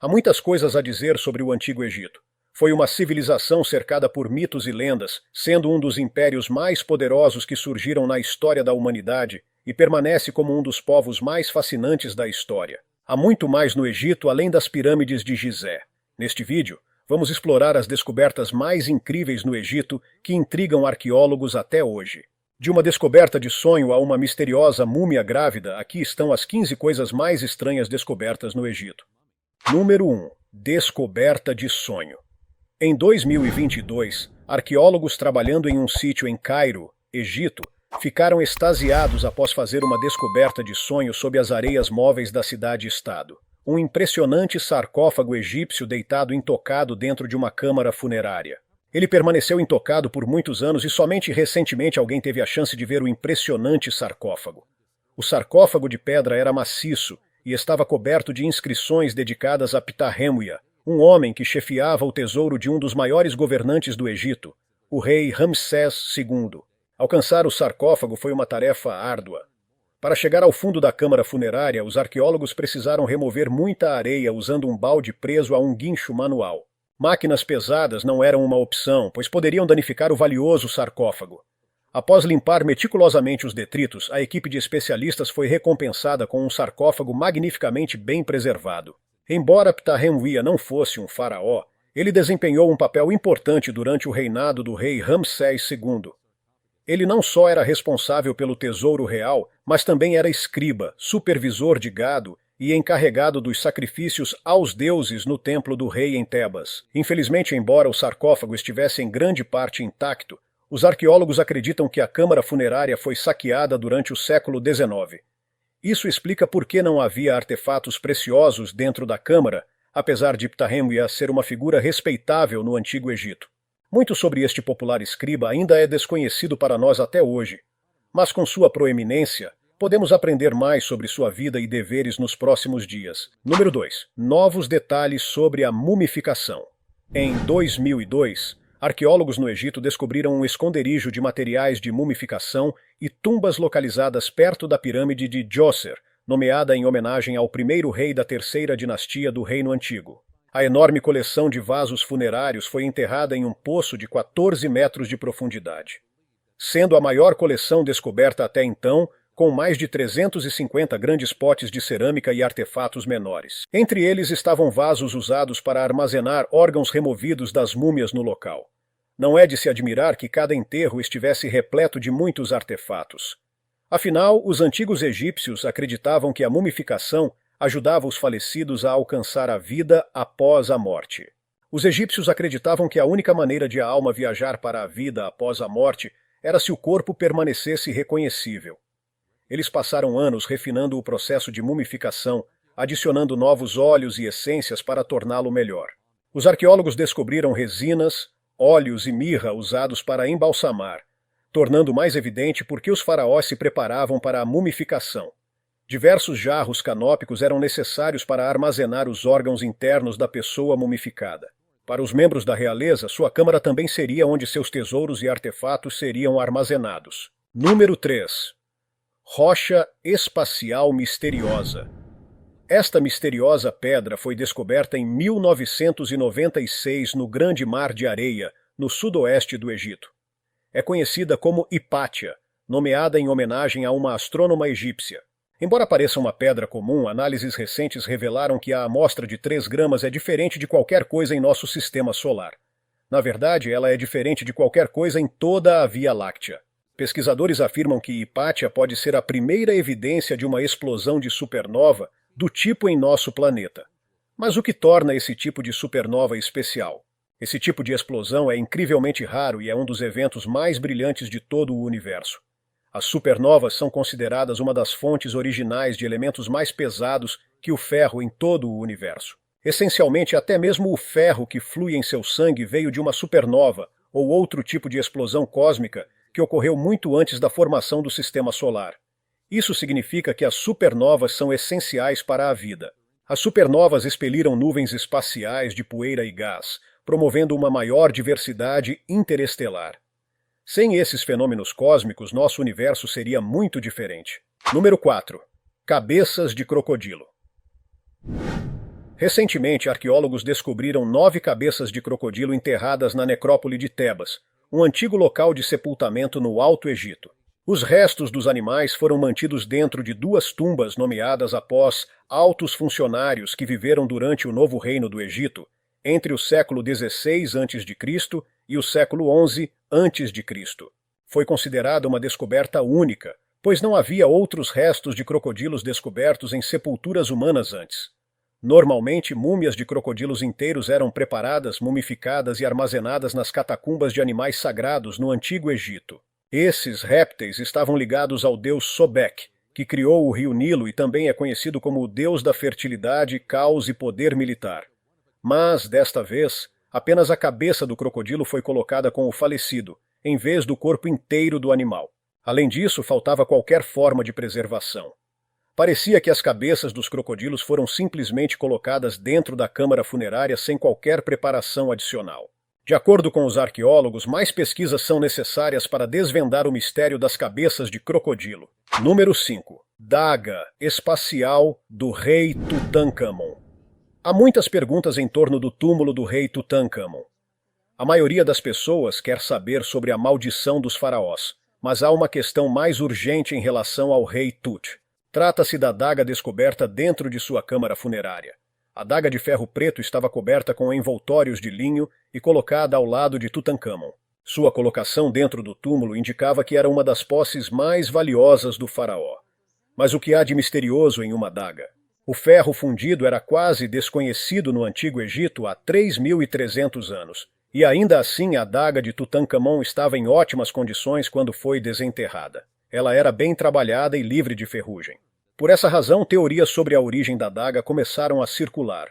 Há muitas coisas a dizer sobre o Antigo Egito. Foi uma civilização cercada por mitos e lendas, sendo um dos impérios mais poderosos que surgiram na história da humanidade e permanece como um dos povos mais fascinantes da história. Há muito mais no Egito além das pirâmides de Gizé. Neste vídeo, vamos explorar as descobertas mais incríveis no Egito que intrigam arqueólogos até hoje. De uma descoberta de sonho a uma misteriosa múmia grávida, aqui estão as 15 coisas mais estranhas descobertas no Egito. Número 1. Descoberta de sonho. Em 2022, arqueólogos trabalhando em um sítio em Cairo, Egito, ficaram extasiados após fazer uma descoberta de sonho sob as areias móveis da cidade-estado. Um impressionante sarcófago egípcio deitado intocado dentro de uma câmara funerária. Ele permaneceu intocado por muitos anos e somente recentemente alguém teve a chance de ver o impressionante sarcófago. O sarcófago de pedra era maciço e estava coberto de inscrições dedicadas a Ptahemui, um homem que chefiava o tesouro de um dos maiores governantes do Egito, o rei Ramsés II. Alcançar o sarcófago foi uma tarefa árdua. Para chegar ao fundo da câmara funerária, os arqueólogos precisaram remover muita areia usando um balde preso a um guincho manual. Máquinas pesadas não eram uma opção, pois poderiam danificar o valioso sarcófago. Após limpar meticulosamente os detritos, a equipe de especialistas foi recompensada com um sarcófago magnificamente bem preservado. Embora Ptahemui não fosse um faraó, ele desempenhou um papel importante durante o reinado do rei Ramsés II. Ele não só era responsável pelo tesouro real, mas também era escriba, supervisor de gado e encarregado dos sacrifícios aos deuses no templo do rei em Tebas. Infelizmente, embora o sarcófago estivesse em grande parte intacto, os arqueólogos acreditam que a câmara funerária foi saqueada durante o século XIX. Isso explica por que não havia artefatos preciosos dentro da câmara, apesar de Ptahemui ser uma figura respeitável no Antigo Egito. Muito sobre este popular escriba ainda é desconhecido para nós até hoje, mas com sua proeminência, podemos aprender mais sobre sua vida e deveres nos próximos dias. Número 2. Novos detalhes sobre a mumificação. Em 2002, arqueólogos no Egito descobriram um esconderijo de materiais de mumificação e tumbas localizadas perto da pirâmide de Djoser, nomeada em homenagem ao primeiro rei da terceira dinastia do Reino Antigo. A enorme coleção de vasos funerários foi enterrada em um poço de 14 metros de profundidade, sendo a maior coleção descoberta até então, com mais de 350 grandes potes de cerâmica e artefatos menores. Entre eles estavam vasos usados para armazenar órgãos removidos das múmias no local. Não é de se admirar que cada enterro estivesse repleto de muitos artefatos. Afinal, os antigos egípcios acreditavam que a mumificação ajudava os falecidos a alcançar a vida após a morte. Os egípcios acreditavam que a única maneira de a alma viajar para a vida após a morte era se o corpo permanecesse reconhecível. Eles passaram anos refinando o processo de mumificação, adicionando novos óleos e essências para torná-lo melhor. Os arqueólogos descobriram resinas, óleos e mirra usados para embalsamar, tornando mais evidente por que os faraós se preparavam para a mumificação. Diversos jarros canópicos eram necessários para armazenar os órgãos internos da pessoa mumificada. Para os membros da realeza, sua câmara também seria onde seus tesouros e artefatos seriam armazenados. Número 3. Rocha espacial misteriosa. Esta misteriosa pedra foi descoberta em 1996 no Grande Mar de Areia, no sudoeste do Egito. É conhecida como Hipátia, nomeada em homenagem a uma astrônoma egípcia. Embora pareça uma pedra comum, análises recentes revelaram que a amostra de 3 gramas é diferente de qualquer coisa em nosso sistema solar. Na verdade, ela é diferente de qualquer coisa em toda a Via Láctea. Pesquisadores afirmam que Hipátia pode ser a primeira evidência de uma explosão de supernova do tipo em nosso planeta. Mas o que torna esse tipo de supernova especial? Esse tipo de explosão é incrivelmente raro e é um dos eventos mais brilhantes de todo o universo. As supernovas são consideradas uma das fontes originais de elementos mais pesados que o ferro em todo o universo. Essencialmente, até mesmo o ferro que flui em seu sangue veio de uma supernova ou outro tipo de explosão cósmica que ocorreu muito antes da formação do sistema solar. Isso significa que as supernovas são essenciais para a vida. As supernovas expeliram nuvens espaciais de poeira e gás, promovendo uma maior diversidade interestelar. Sem esses fenômenos cósmicos, nosso universo seria muito diferente. Número 4. Cabeças de crocodilo. Recentemente, arqueólogos descobriram 9 cabeças de crocodilo enterradas na necrópole de Tebas, um antigo local de sepultamento no Alto Egito. Os restos dos animais foram mantidos dentro de 2 tumbas nomeadas após altos funcionários que viveram durante o Novo Reino do Egito, entre o século XVI a.C. e o século XI a.C. Foi considerada uma descoberta única, pois não havia outros restos de crocodilos descobertos em sepulturas humanas antes. Normalmente, múmias de crocodilos inteiros eram preparadas, mumificadas e armazenadas nas catacumbas de animais sagrados no Antigo Egito. Esses répteis estavam ligados ao deus Sobek, que criou o rio Nilo e também é conhecido como o deus da fertilidade, caos e poder militar. Mas, desta vez, apenas a cabeça do crocodilo foi colocada com o falecido, em vez do corpo inteiro do animal. Além disso, faltava qualquer forma de preservação. Parecia que as cabeças dos crocodilos foram simplesmente colocadas dentro da câmara funerária sem qualquer preparação adicional. De acordo com os arqueólogos, mais pesquisas são necessárias para desvendar o mistério das cabeças de crocodilo. Número 5. Daga espacial do rei Tutankhamon. Há muitas perguntas em torno do túmulo do rei Tutankhamon. A maioria das pessoas quer saber sobre a maldição dos faraós, mas há uma questão mais urgente em relação ao rei Tut. Trata-se da adaga descoberta dentro de sua câmara funerária. A adaga de ferro preto estava coberta com envoltórios de linho e colocada ao lado de Tutankhamon. Sua colocação dentro do túmulo indicava que era uma das posses mais valiosas do faraó. Mas o que há de misterioso em uma adaga? O ferro fundido era quase desconhecido no Antigo Egito há 3.300 anos, e ainda assim a adaga de Tutankhamon estava em ótimas condições quando foi desenterrada. Ela era bem trabalhada e livre de ferrugem. Por essa razão, teorias sobre a origem da adaga começaram a circular.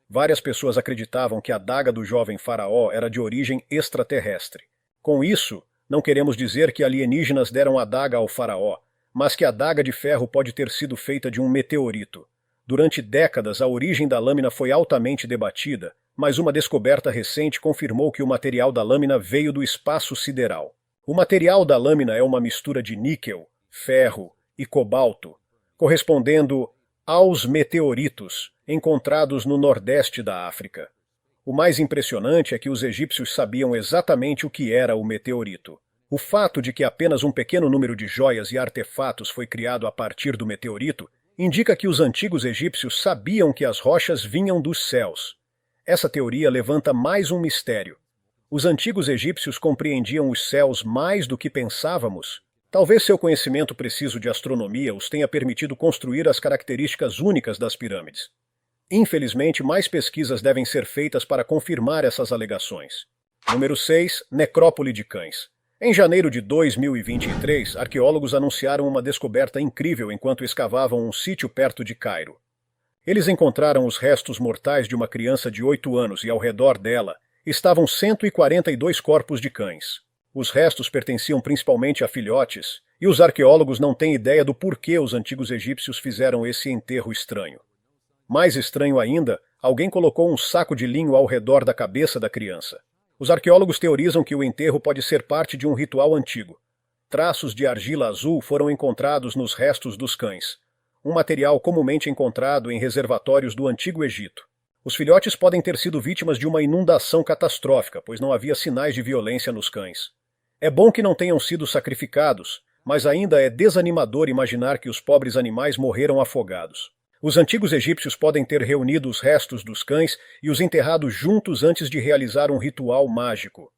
Várias pessoas acreditavam que a adaga do jovem faraó era de origem extraterrestre. Com isso, não queremos dizer que alienígenas deram a adaga ao faraó, mas que a adaga de ferro pode ter sido feita de um meteorito. Durante décadas, a origem da lâmina foi altamente debatida, mas uma descoberta recente confirmou que o material da lâmina veio do espaço sideral. O material da lâmina é uma mistura de níquel, ferro e cobalto, correspondendo aos meteoritos encontrados no nordeste da África. O mais impressionante é que os egípcios sabiam exatamente o que era o meteorito. O fato de que apenas um pequeno número de joias e artefatos foi criado a partir do meteorito indica que os antigos egípcios sabiam que as rochas vinham dos céus. Essa teoria levanta mais um mistério. Os antigos egípcios compreendiam os céus mais do que pensávamos? Talvez seu conhecimento preciso de astronomia os tenha permitido construir as características únicas das pirâmides. Infelizmente, mais pesquisas devem ser feitas para confirmar essas alegações. Número 6. Necrópole de cães. Em janeiro de 2023, arqueólogos anunciaram uma descoberta incrível enquanto escavavam um sítio perto de Cairo. Eles encontraram os restos mortais de uma criança de 8 anos e, ao redor dela, estavam 142 corpos de cães. Os restos pertenciam principalmente a filhotes, e os arqueólogos não têm ideia do porquê os antigos egípcios fizeram esse enterro estranho. Mais estranho ainda, alguém colocou um saco de linho ao redor da cabeça da criança. Os arqueólogos teorizam que o enterro pode ser parte de um ritual antigo. Traços de argila azul foram encontrados nos restos dos cães, um material comumente encontrado em reservatórios do Antigo Egito. Os filhotes podem ter sido vítimas de uma inundação catastrófica, pois não havia sinais de violência nos cães. É bom que não tenham sido sacrificados, mas ainda é desanimador imaginar que os pobres animais morreram afogados. Os antigos egípcios podem ter reunido os restos dos cães e os enterrado juntos antes de realizar um ritual mágico.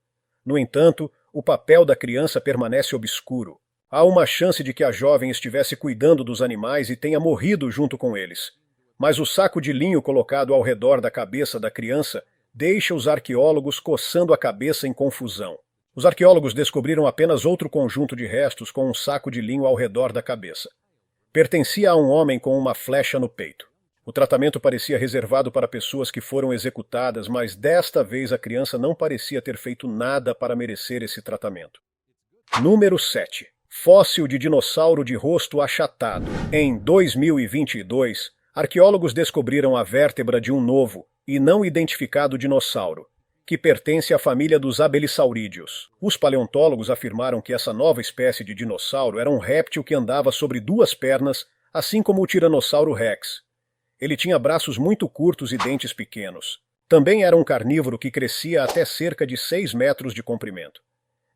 No entanto, o papel da criança permanece obscuro. Há uma chance de que a jovem estivesse cuidando dos animais e tenha morrido junto com eles. Mas o saco de linho colocado ao redor da cabeça da criança deixa os arqueólogos coçando a cabeça em confusão. Os arqueólogos descobriram apenas outro conjunto de restos com um saco de linho ao redor da cabeça. Pertencia a um homem com uma flecha no peito. O tratamento parecia reservado para pessoas que foram executadas, mas desta vez a criança não parecia ter feito nada para merecer esse tratamento. Número 7. Fóssil de dinossauro de rosto achatado. Em 2022, arqueólogos descobriram a vértebra de um novo e não identificado dinossauro, que pertence à família dos abelissaurídeos. Os paleontólogos afirmaram que essa nova espécie de dinossauro era um réptil que andava sobre 2 pernas, assim como o Tiranossauro Rex. Ele tinha braços muito curtos e dentes pequenos. Também era um carnívoro que crescia até cerca de 6 metros de comprimento.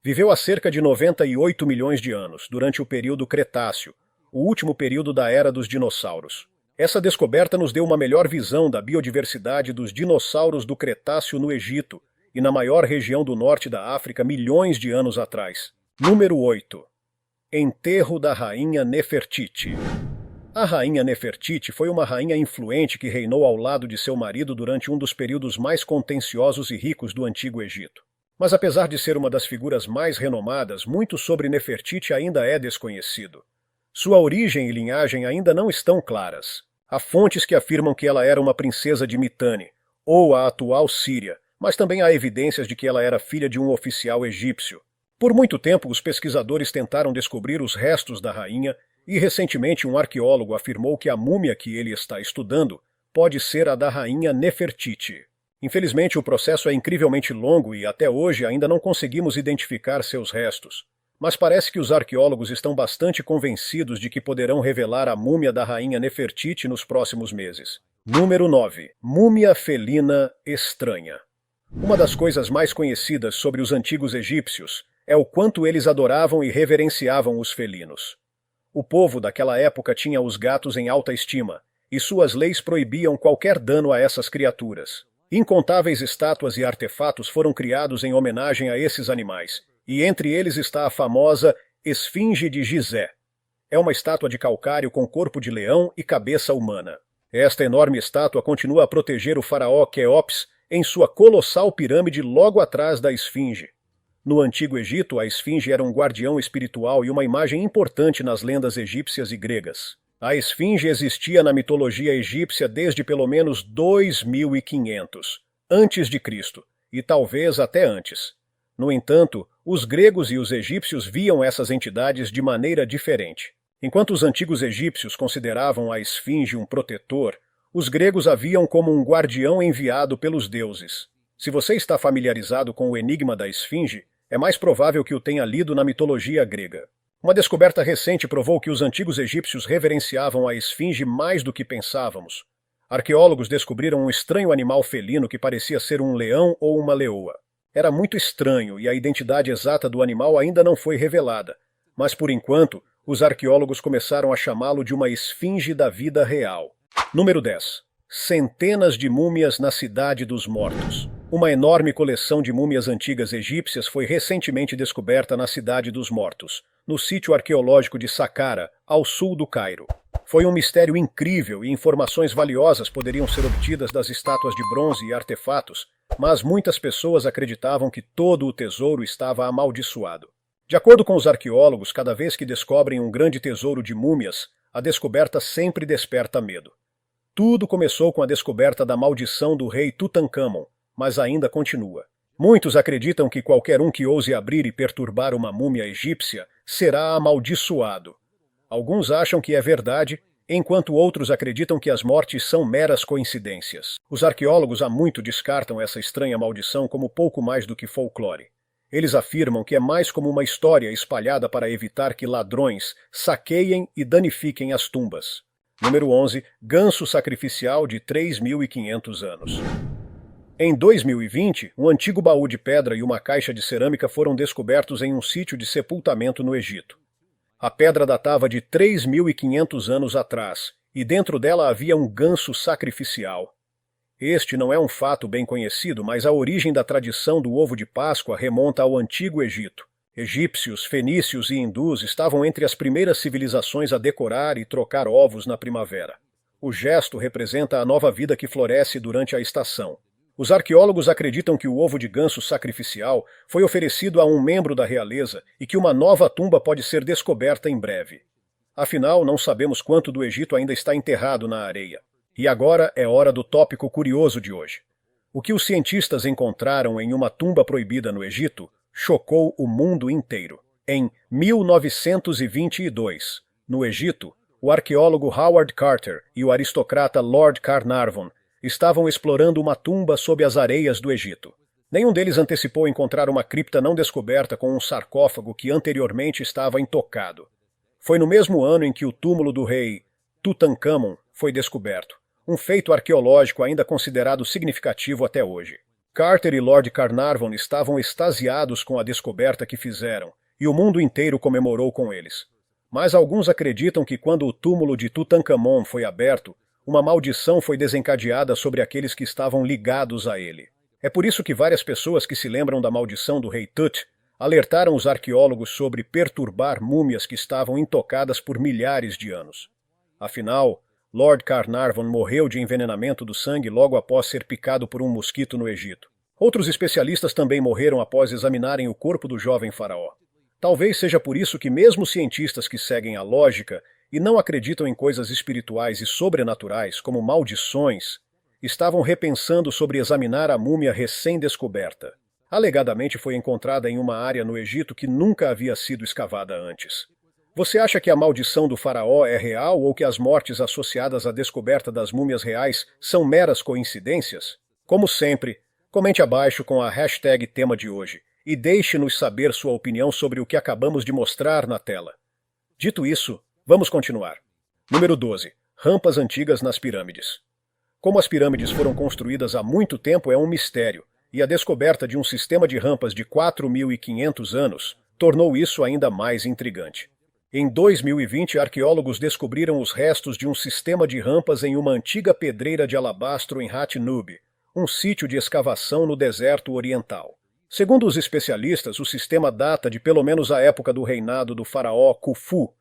Viveu há cerca de 98 milhões de anos, durante o período Cretáceo, o último período da era dos dinossauros. Essa descoberta nos deu uma melhor visão da biodiversidade dos dinossauros do Cretáceo no Egito e na maior região do norte da África milhões de anos atrás. Número 8. Enterro da Rainha Nefertiti. A Rainha Nefertiti foi uma rainha influente que reinou ao lado de seu marido durante um dos períodos mais contenciosos e ricos do Antigo Egito. Mas apesar de ser uma das figuras mais renomadas, muito sobre Nefertiti ainda é desconhecido. Sua origem e linhagem ainda não estão claras. Há fontes que afirmam que ela era uma princesa de Mitanni, ou a atual Síria, mas também há evidências de que ela era filha de um oficial egípcio. Por muito tempo, os pesquisadores tentaram descobrir os restos da rainha e recentemente um arqueólogo afirmou que a múmia que ele está estudando pode ser a da rainha Nefertiti. Infelizmente, o processo é incrivelmente longo e até hoje ainda não conseguimos identificar seus restos. Mas parece que os arqueólogos estão bastante convencidos de que poderão revelar a múmia da rainha Nefertiti nos próximos meses. Número 9. Múmia felina estranha. Uma das coisas mais conhecidas sobre os antigos egípcios é o quanto eles adoravam e reverenciavam os felinos. O povo daquela época tinha os gatos em alta estima, e suas leis proibiam qualquer dano a essas criaturas. Incontáveis estátuas e artefatos foram criados em homenagem a esses animais, e entre eles está a famosa Esfinge de Gizé. É uma estátua de calcário com corpo de leão e cabeça humana. Esta enorme estátua continua a proteger o faraó Quéops em sua colossal pirâmide logo atrás da Esfinge. No Antigo Egito, a Esfinge era um guardião espiritual e uma imagem importante nas lendas egípcias e gregas. A Esfinge existia na mitologia egípcia desde pelo menos 2500 a.C., e talvez até antes. No entanto, os gregos e os egípcios viam essas entidades de maneira diferente. Enquanto os antigos egípcios consideravam a Esfinge um protetor, os gregos a viam como um guardião enviado pelos deuses. Se você está familiarizado com o enigma da Esfinge, é mais provável que o tenha lido na mitologia grega. Uma descoberta recente provou que os antigos egípcios reverenciavam a Esfinge mais do que pensávamos. Arqueólogos descobriram um estranho animal felino que parecia ser um leão ou uma leoa. Era muito estranho e a identidade exata do animal ainda não foi revelada, mas por enquanto, os arqueólogos começaram a chamá-lo de uma esfinge da vida real. Número 10. Centenas de múmias na Cidade dos Mortos. Uma enorme coleção de múmias antigas egípcias foi recentemente descoberta na Cidade dos Mortos, no sítio arqueológico de Saqqara, ao sul do Cairo. Foi um mistério incrível e informações valiosas poderiam ser obtidas das estátuas de bronze e artefatos, mas muitas pessoas acreditavam que todo o tesouro estava amaldiçoado. De acordo com os arqueólogos, cada vez que descobrem um grande tesouro de múmias, a descoberta sempre desperta medo. Tudo começou com a descoberta da maldição do rei Tutancâmon, mas ainda continua. Muitos acreditam que qualquer um que ouse abrir e perturbar uma múmia egípcia será amaldiçoado. Alguns acham que é verdade, enquanto outros acreditam que as mortes são meras coincidências. Os arqueólogos há muito descartam essa estranha maldição como pouco mais do que folclore. Eles afirmam que é mais como uma história espalhada para evitar que ladrões saqueiem e danifiquem as tumbas. Número 11. Ganso sacrificial de 3.500 anos. Em 2020, um antigo baú de pedra e uma caixa de cerâmica foram descobertos em um sítio de sepultamento no Egito. A pedra datava de 3.500 anos atrás, e dentro dela havia um ganso sacrificial. Este não é um fato bem conhecido, mas a origem da tradição do ovo de Páscoa remonta ao Antigo Egito. Egípcios, fenícios e hindus estavam entre as primeiras civilizações a decorar e trocar ovos na primavera. O gesto representa a nova vida que floresce durante a estação. Os arqueólogos acreditam que o ovo de ganso sacrificial foi oferecido a um membro da realeza e que uma nova tumba pode ser descoberta em breve. Afinal, não sabemos quanto do Egito ainda está enterrado na areia. E agora é hora do tópico curioso de hoje. O que os cientistas encontraram em uma tumba proibida no Egito chocou o mundo inteiro. Em 1922, no Egito, o arqueólogo Howard Carter e o aristocrata Lord Carnarvon estavam explorando uma tumba sob as areias do Egito. Nenhum deles antecipou encontrar uma cripta não descoberta com um sarcófago que anteriormente estava intocado. Foi no mesmo ano em que o túmulo do rei Tutancâmon foi descoberto. um feito arqueológico ainda considerado significativo até hoje. Carter e Lord Carnarvon estavam extasiados com a descoberta que fizeram, e o mundo inteiro comemorou com eles. Mas alguns acreditam que quando o túmulo de Tutankhamon foi aberto, uma maldição foi desencadeada sobre aqueles que estavam ligados a ele. É por isso que várias pessoas que se lembram da maldição do rei Tut alertaram os arqueólogos sobre perturbar múmias que estavam intocadas por milhares de anos. Afinal, Lord Carnarvon morreu de envenenamento do sangue logo após ser picado por um mosquito no Egito. Outros especialistas também morreram após examinarem o corpo do jovem faraó. Talvez seja por isso que mesmo cientistas que seguem a lógica e não acreditam em coisas espirituais e sobrenaturais, como maldições, estavam repensando sobre examinar a múmia recém-descoberta. Alegadamente foi encontrada em uma área no Egito que nunca havia sido escavada antes. Você acha que a maldição do faraó é real ou que as mortes associadas à descoberta das múmias reais são meras coincidências? Como sempre, comente abaixo com a hashtag tema de hoje e deixe-nos saber sua opinião sobre o que acabamos de mostrar na tela. Dito isso, vamos continuar. Número 12. Rampas antigas nas pirâmides. Como as pirâmides foram construídas há muito tempo é um mistério, e a descoberta de um sistema de rampas de 4.500 anos tornou isso ainda mais intrigante. Em 2020, arqueólogos descobriram os restos de um sistema de rampas em uma antiga pedreira de alabastro em Hat-Nub, um sítio de escavação no deserto oriental. Segundo os especialistas, o sistema data de pelo menos a época do reinado do faraó Khufu,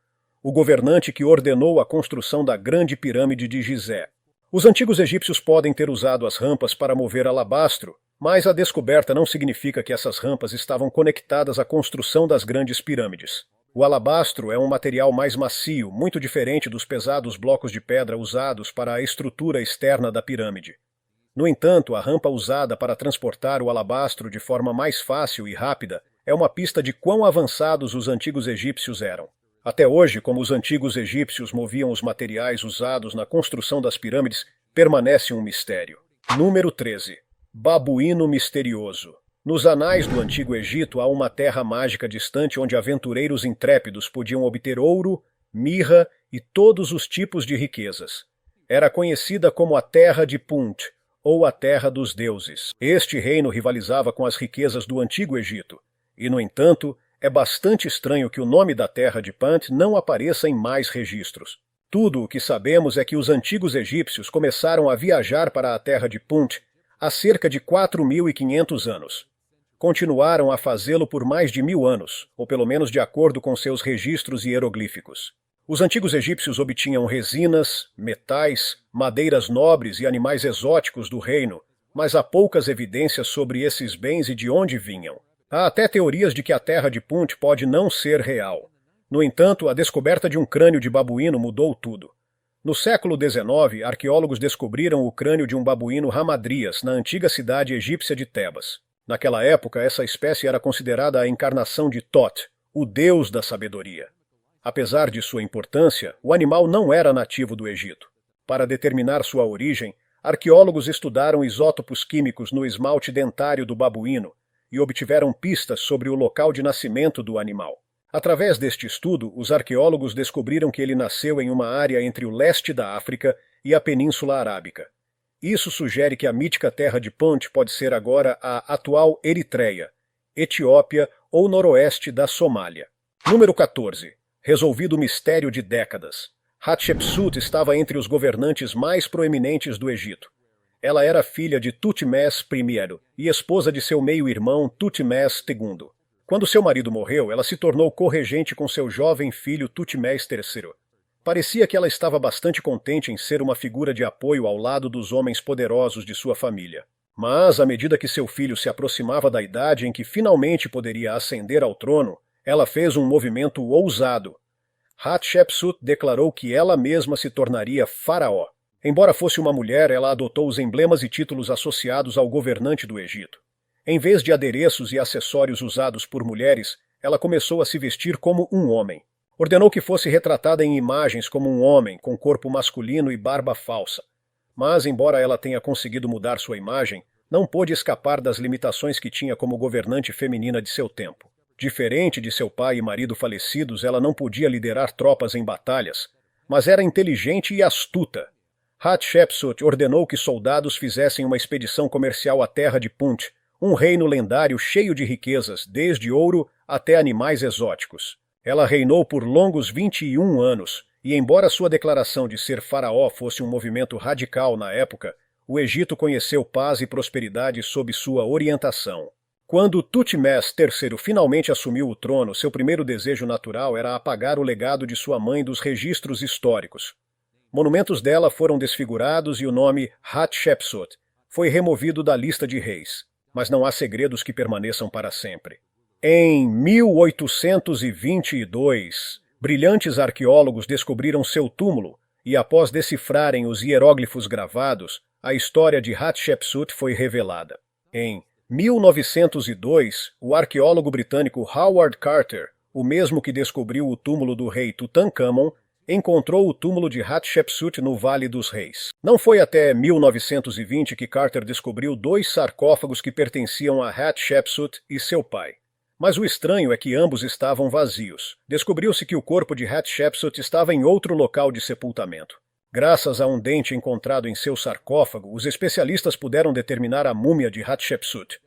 o governante que ordenou a construção da Grande Pirâmide de Gizé. Os antigos egípcios podem ter usado as rampas para mover alabastro, mas a descoberta não significa que essas rampas estavam conectadas à construção das grandes pirâmides. O alabastro é um material mais macio, muito diferente dos pesados blocos de pedra usados para a estrutura externa da pirâmide. No entanto, a rampa usada para transportar o alabastro de forma mais fácil e rápida é uma pista de quão avançados os antigos egípcios eram. Até hoje, como os antigos egípcios moviam os materiais usados na construção das pirâmides, permanece um mistério. Número 13. Babuíno misterioso. Nos anais do Antigo Egito há uma terra mágica distante onde aventureiros intrépidos podiam obter ouro, mirra e todos os tipos de riquezas. Era conhecida como a Terra de Punt, ou a Terra dos Deuses. Este reino rivalizava com as riquezas do Antigo Egito, e, no entanto, é bastante estranho que o nome da Terra de Punt não apareça em mais registros. Tudo o que sabemos é que os antigos egípcios começaram a viajar para a Terra de Punt há cerca de 4.500 anos. Continuaram a fazê-lo por mais de 1.000 anos, ou pelo menos de acordo com seus registros hieroglíficos. Os antigos egípcios obtinham resinas, metais, madeiras nobres e animais exóticos do reino, mas há poucas evidências sobre esses bens e de onde vinham. Há até teorias de que a Terra de Punt pode não ser real. No entanto, a descoberta de um crânio de babuíno mudou tudo. No século XIX, arqueólogos descobriram o crânio de um babuíno Hamadrias na antiga cidade egípcia de Tebas. Naquela época, essa espécie era considerada a encarnação de Thoth, o deus da sabedoria. Apesar de sua importância, o animal não era nativo do Egito. Para determinar sua origem, arqueólogos estudaram isótopos químicos no esmalte dentário do babuíno e obtiveram pistas sobre o local de nascimento do animal. Através deste estudo, os arqueólogos descobriram que ele nasceu em uma área entre o leste da África e a Península Arábica. Isso sugere que a mítica terra de Punt pode ser agora a atual Eritreia, Etiópia ou noroeste da Somália. Número 14. Resolvido o mistério de décadas. Hatshepsut estava entre os governantes mais proeminentes do Egito. Ela era filha de Tutmés I e esposa de seu meio-irmão Tutmés II. Quando seu marido morreu, ela se tornou corregente com seu jovem filho Tutmés III. Parecia que ela estava bastante contente em ser uma figura de apoio ao lado dos homens poderosos de sua família. Mas, à medida que seu filho se aproximava da idade em que finalmente poderia ascender ao trono, ela fez um movimento ousado. Hatshepsut declarou que ela mesma se tornaria faraó. Embora fosse uma mulher, ela adotou os emblemas e títulos associados ao governante do Egito. Em vez de adereços e acessórios usados por mulheres, ela começou a se vestir como um homem. Ordenou que fosse retratada em imagens como um homem, com corpo masculino e barba falsa. Mas, embora ela tenha conseguido mudar sua imagem, não pôde escapar das limitações que tinha como governante feminina de seu tempo. Diferente de seu pai e marido falecidos, ela não podia liderar tropas em batalhas, mas era inteligente e astuta. Hatshepsut ordenou que soldados fizessem uma expedição comercial à terra de Punt, um reino lendário cheio de riquezas, desde ouro até animais exóticos. Ela reinou por longos 21 anos, e embora sua declaração de ser faraó fosse um movimento radical na época, o Egito conheceu paz e prosperidade sob sua orientação. Quando Tutmés III finalmente assumiu o trono, seu primeiro desejo natural era apagar o legado de sua mãe dos registros históricos. Monumentos dela foram desfigurados e o nome Hatshepsut foi removido da lista de reis. Mas não há segredos que permaneçam para sempre. Em 1822, brilhantes arqueólogos descobriram seu túmulo e, após decifrarem os hieróglifos gravados, a história de Hatshepsut foi revelada. Em 1902, o arqueólogo britânico Howard Carter, o mesmo que descobriu o túmulo do rei Tutankhamon, encontrou o túmulo de Hatshepsut no Vale dos Reis. Não foi até 1920 que Carter descobriu 2 sarcófagos que pertenciam a Hatshepsut e seu pai. Mas o estranho é que ambos estavam vazios. Descobriu-se que o corpo de Hatshepsut estava em outro local de sepultamento. Graças a um dente encontrado em seu sarcófago, os especialistas puderam determinar a múmia de Hatshepsut.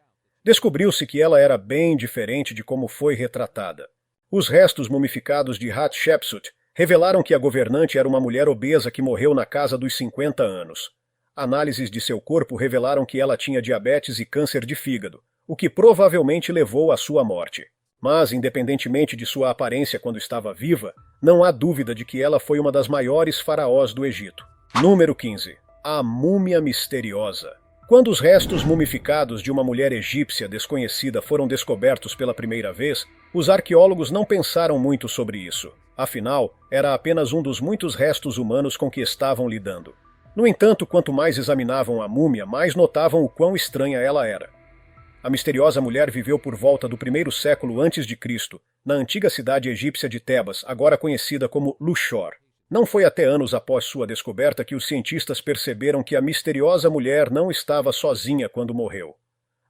Descobriu-se que ela era bem diferente de como foi retratada. Os restos mumificados de Hatshepsut revelaram que a governante era uma mulher obesa que morreu na casa dos 50 anos. Análises de seu corpo revelaram que ela tinha diabetes e câncer de fígado, o que provavelmente levou à sua morte. Mas, independentemente de sua aparência quando estava viva, não há dúvida de que ela foi uma das maiores faraós do Egito. Número 15. A múmia misteriosa. Quando os restos mumificados de uma mulher egípcia desconhecida foram descobertos pela primeira vez, os arqueólogos não pensaram muito sobre isso. Afinal, era apenas um dos muitos restos humanos com que estavam lidando. No entanto, quanto mais examinavam a múmia, mais notavam o quão estranha ela era. A misteriosa mulher viveu por volta do 1º século a.C., na antiga cidade egípcia de Tebas, agora conhecida como Luxor. Não foi até anos após sua descoberta que os cientistas perceberam que a misteriosa mulher não estava sozinha quando morreu.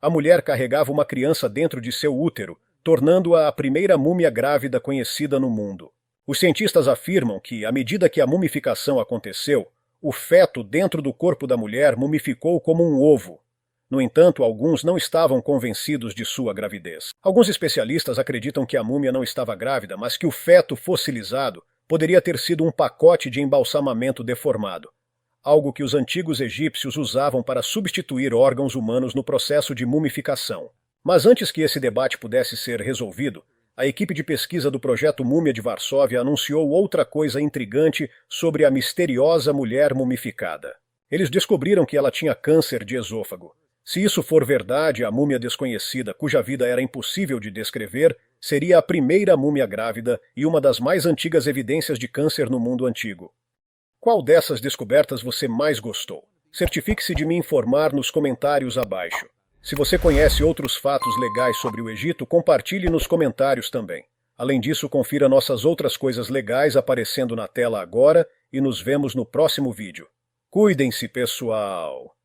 A mulher carregava uma criança dentro de seu útero, tornando-a a primeira múmia grávida conhecida no mundo. Os cientistas afirmam que, à medida que a mumificação aconteceu, o feto dentro do corpo da mulher mumificou como um ovo. No entanto, alguns não estavam convencidos de sua gravidez. Alguns especialistas acreditam que a múmia não estava grávida, mas que o feto fossilizado poderia ter sido um pacote de embalsamamento deformado, algo que os antigos egípcios usavam para substituir órgãos humanos no processo de mumificação. Mas antes que esse debate pudesse ser resolvido, a equipe de pesquisa do Projeto Múmia de Varsóvia anunciou outra coisa intrigante sobre a misteriosa mulher mumificada. Eles descobriram que ela tinha câncer de esôfago. Se isso for verdade, a múmia desconhecida, cuja vida era impossível de descrever, seria a primeira múmia grávida e uma das mais antigas evidências de câncer no mundo antigo. Qual dessas descobertas você mais gostou? Certifique-se de me informar nos comentários abaixo. Se você conhece outros fatos legais sobre o Egito, compartilhe nos comentários também. Além disso, confira nossas outras coisas legais aparecendo na tela agora e nos vemos no próximo vídeo. Cuidem-se, pessoal!